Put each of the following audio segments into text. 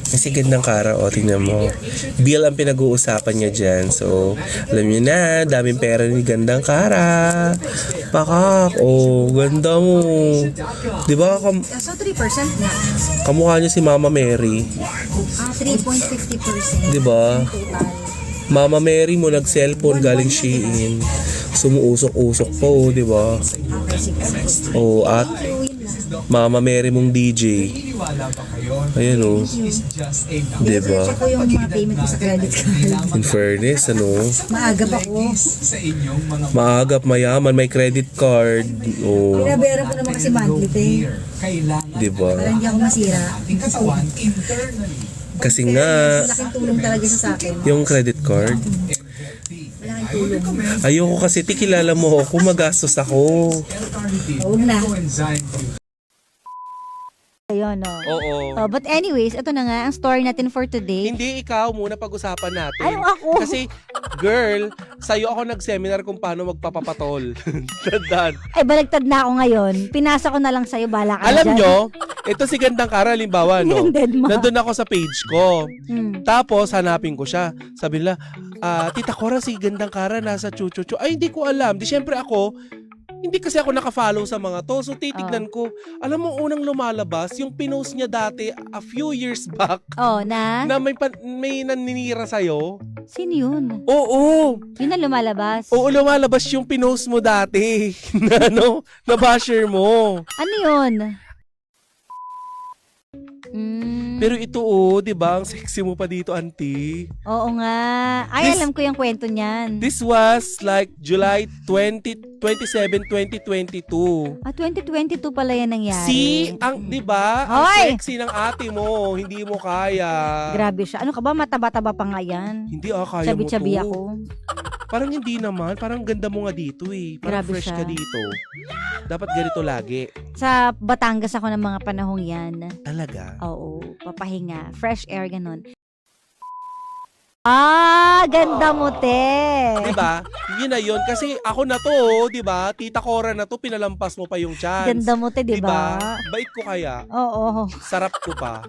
Kasi gandang Kara, o tingnan mo. Bill ang pinag-uusapan niya dyan. So, alam niyo na, daming pera ni gandang Kara. Pakak, ganda mo. Diba, So 3% na. kamukha niya si Mama Mary. 3.50%. Diba? Total. Mama Mary mo nag-cellphone galing Shein. Sumuusok-usok po, diba? Okay, sige. At Mama Mary mong DJ. Ayan diba? Check ko yung mga payment ko sa credit card. In fairness, Maagap ako. maagap, mayaman, may credit card. Pinabayaran ko naman kasi monthly pay. Diba? Para hindi ako masira. Kasi nga, Malaking tulong talaga sa akin. yung credit card, Malaking tulong. ayoko kasi tikilala mo ako, magastos ako. Huwag na. Ayun, no. Oo. But anyways, ito na nga ang story natin for today. Hindi ikaw muna pag-usapan natin. Ay, ako. Kasi, girl, sa'yo ako nag-seminar kung paano magpapapatol. Tandaan. Ay, balagtad na ako ngayon. Pinasa ko na lang sa'yo, bala ka na Alam dyan. nyo, ito si Gandang Kara, halimbawa, no? Yung dead ma. Nandun ako sa page ko. Hmm. Tapos, hanapin ko siya. Sabi nila, Tita Cora, si Gandang Kara nasa chuchuchu. Ay, hindi ko alam. Di syempre ako, hindi kasi ako nakafollow sa mga to. So, titignan ko. Alam mo, unang lumalabas, yung pinost niya dati, a few years back, Oh, na? na may naninira sa'yo. Sino yun? Oo. Yun na lumalabas. Oo, lumalabas yung pinost mo dati. Na basher mo. Ano yun? Hmm. Pero ito, di ba? Ang sexy mo pa dito, auntie. Oo nga. Ay, This- alam ko yung kwento niyan. This was like July 27, 2022. 2022 pala yan nangyari. See, di ba? Ang Hoy! sexy ng ate mo, hindi mo kaya. Grabe siya. Ano ka ba? Mataba-taba pa nga yan. Hindi kaya mo to. Chabi-chabi ako. Parang hindi naman, parang ganda mo nga dito eh. Parang Grabe fresh siya. ka dito. Dapat ganito lagi. Sa Batangas ako ng mga panahong yan. Talaga. Oo, papahinga. Fresh air, ganun. Ganda mo, te. Diba? Yun na yun. Kasi ako na to, diba? Tita Cora na to, pinalampas mo pa yung chance. Ganda mo, te, di ba? Bait ko kaya. Oo. Sarap ko pa.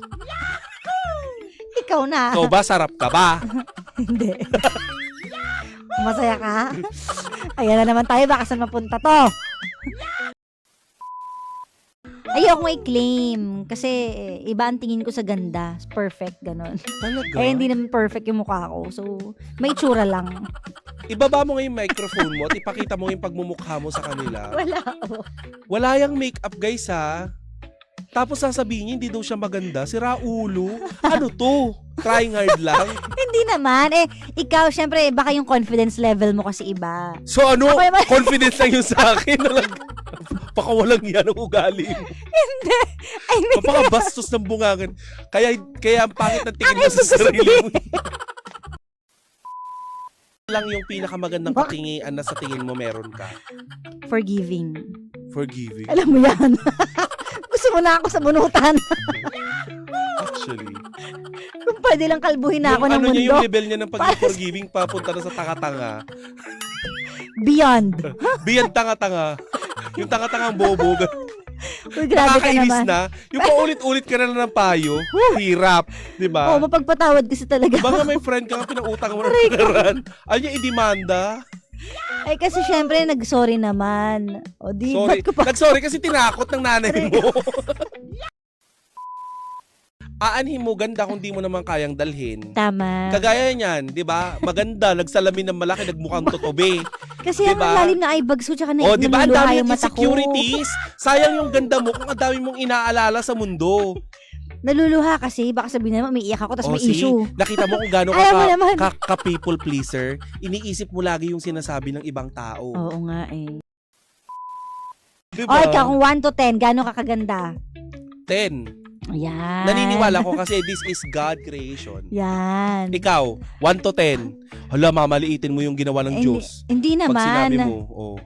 Ikaw na. Ikaw ba, sarap ka ba? Hindi. Masaya ka? Ayan na naman tayo. Baka saan mapunta to? Ayoko i-claim. Kasi iba ang tingin ko sa ganda. Perfect, ganun. Talaga? Eh, hindi naman perfect yung mukha ko. So, may tsura lang. Ibaba mo nga yung microphone mo at ipakita mo yung pagmumukha mo sa kanila. Wala. Wala yung makeup, guys, ha? Tapos sasabihin niya, hindi daw siya maganda. Sira ulo. Ano to? Trying hard lang. Hindi naman. Ikaw, syempre, baka yung confidence level mo kasi iba. So ano? Ako naman- Confidence lang yun sa akin. Pakawalang yan ang ugali mo. I mean, Papakabastos ng bungangan. Kaya ang pangit ng tingin mo Ang sa ibig ko sarili mo. Lang yung pinakamagandang katingian na sa tingin mo meron ka. forgiving. Forgiving. Alam mo yan. Gusto mo na ako sa bunutan. Actually. Kung pwede lang kalbuhin na ako ng ano mundo. niya yung level niya ng pagiging forgiving papunta na sa tanga-tanga. Beyond. Beyond tanga-tanga. Yung tanga-tangang bobo. Uy, grabe ka Nakakainis naman. na. Yung paulit-ulit ka na lang ng payo. Hirap. Diba? Oo, mapagpatawad kasi talaga. Baka may friend ka nga pinautang mo ng pinaran. Ano niya i-demanda? Ay, kasi syempre, nag-sorry naman. O di, Sorry. ba't ko pa? Nag-sorry kasi tinakot ng nanay mo. Aanhin mo ganda kung di mo naman kayang dalhin. Tama. Kagaya niyan, 'di ba? Maganda, nagsalamin ng malaki, nagmukhang totobe. Kasi diba? ang lalim na eye bags ko, tsaka O, 'di ba? Ang naluluha dami yung ng mata ko. insecurities. Sayang yung ganda mo kung ang dami mong inaalala sa mundo. Naluluha kasi, baka sabihin naman, may iyak ako, tapos may issue. Nakita mo kung gaano Ayaw mo naman. ka people pleaser. Iniisip mo lagi yung sinasabi ng ibang tao. Oo nga eh. Diba? O, ikaw, kung 1 to 10, gano'ng kakaganda? 10. Ayan. Naniniwala ko kasi this is God creation. Yan. Ikaw, 1 to 10. Hala, mamaliitin mo yung ginawa ng Diyos. Hindi Pag sinabi naman. mo,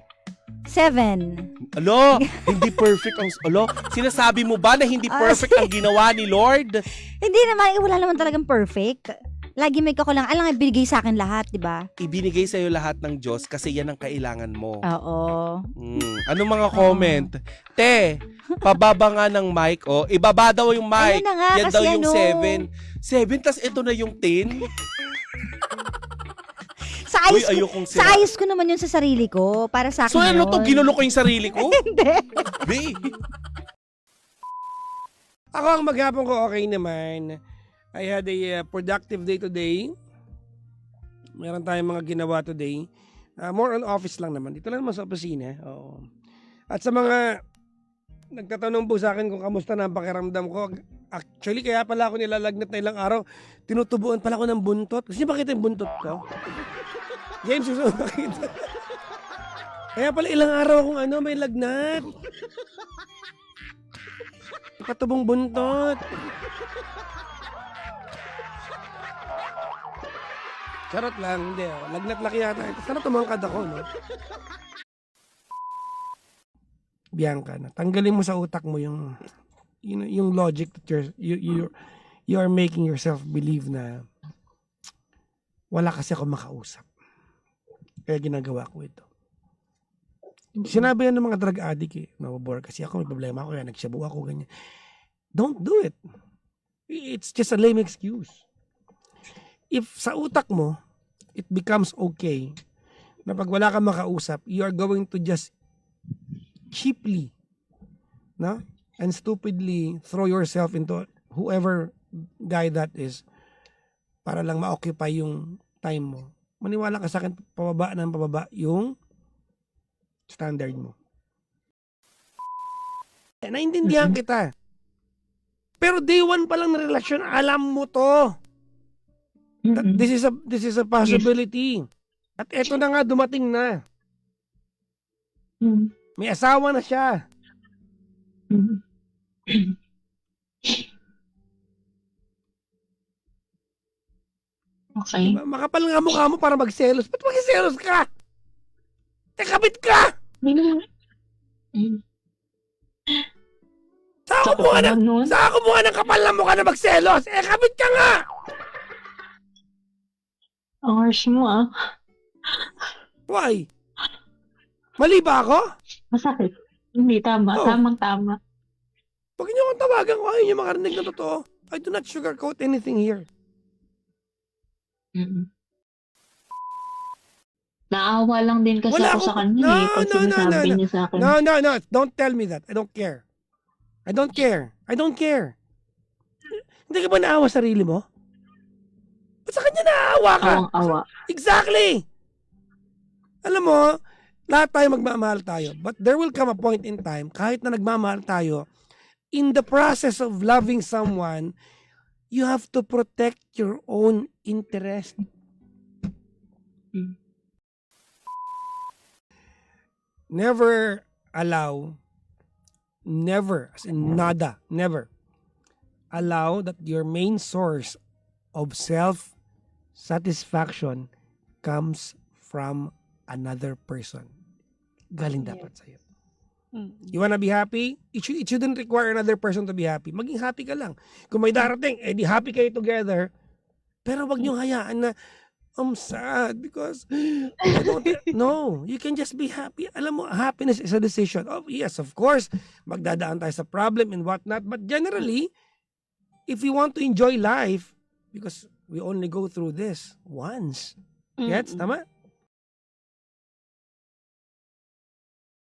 7. alo, hindi perfect ang, alo, sinasabi mo ba na hindi perfect ang ginawa ni Lord? Hindi naman, wala naman talagang perfect. Lagi may kakulang. Alam nga, binigay sa akin lahat, di ba? Ibinigay sa'yo lahat ng Diyos kasi yan ang kailangan mo. Oo. Anong mga comment? Te, pababa nga ng mic. Oh, ibaba daw yung mic. Ayun na nga, Yan kasi daw yung ano. 7. 7, tas ito na yung 10. Sa Uy, ayos ko, ayokong sa ayos ko naman yun sa sarili ko. Para sa akin So ano to? yun. Ginulo ko yung sarili ko? Hindi. Be. Ako ang maghapon ko okay naman. I had a productive day today. Meron tayong mga ginawa today. More on office lang naman. Dito lang naman sa opisina. Oo. At sa mga nagtatanong po sa akin kung kamusta na ang pakiramdam ko. Actually, kaya pala ako nilalagnat na ilang araw. Tinutubuan pala ako ng buntot. Gusto niyo makita yung buntot ko? James, gusto mo makita? Kaya pala ilang araw akong may lagnat. Patubong buntot. Charot lang, hindi. Lagnat laki yata. Sana tumangkad ako, no? Bianca, na tanggalin mo sa utak mo yung yung logic that you are making yourself believe na wala kasi ako makausap. Kaya ginagawa ko ito. Sinabi yan ng mga drug addict eh. Mababore kasi ako, may problema ako, kaya nagsabu ako, ganyan. Don't do it. It's just a lame excuse. If sa utak mo, it becomes okay na pag wala kang makausap, you are going to just cheaply, no? And stupidly throw yourself into whoever guy that is para lang ma-occupy yung time mo. Maniwala ka sa akin, pababa ng pababa yung standard mo. Naintindihan kita. Pero day one pa lang na relasyon, alam mo to. That this is a possibility. At eto na nga, dumating na. May asawa na siya. Okay. Diba? Makapal nga mukha mo para magselos. Ba't magselos ka? Tekabit ka! Saan ako mukha ng kapal na mukha na magselos? Kabit ka nga! Ang harsh mo Why? Mali ba ako? Masakit. Hindi, tama. Oh. Tamang-tama. Huwag niyo akong tawagan kung ayaw niyo makarinig na totoo. I do not sugarcoat anything here. Naawa lang din kasi ako sa kanya pag sinasabi niya sa akin. No. Don't tell me that. I don't care. I don't care. Hindi ka ba naawa sa sarili mo? Ba't sa kanya naawa ka? Awang-awa. Exactly! Alam mo, lahat tayo magmamahal tayo. But there will come a point in time, kahit na nagmamahal tayo, in the process of loving someone, you have to protect your own interest. Never allow, as in nada, never allow that your main source of self-satisfaction comes from another person. Galing dapat sa'yo. You wanna be happy? It shouldn't require another person to be happy. Maging happy ka lang. Kung may darating, di happy kayo together. Pero wag niyong hayaan na, I'm sad because I don't... No, you can just be happy. Alam mo, happiness is a decision. Oh, yes, of course, magdadaan tayo sa problem and whatnot. But generally, if we want to enjoy life, because we only go through this once. Gets? Tama?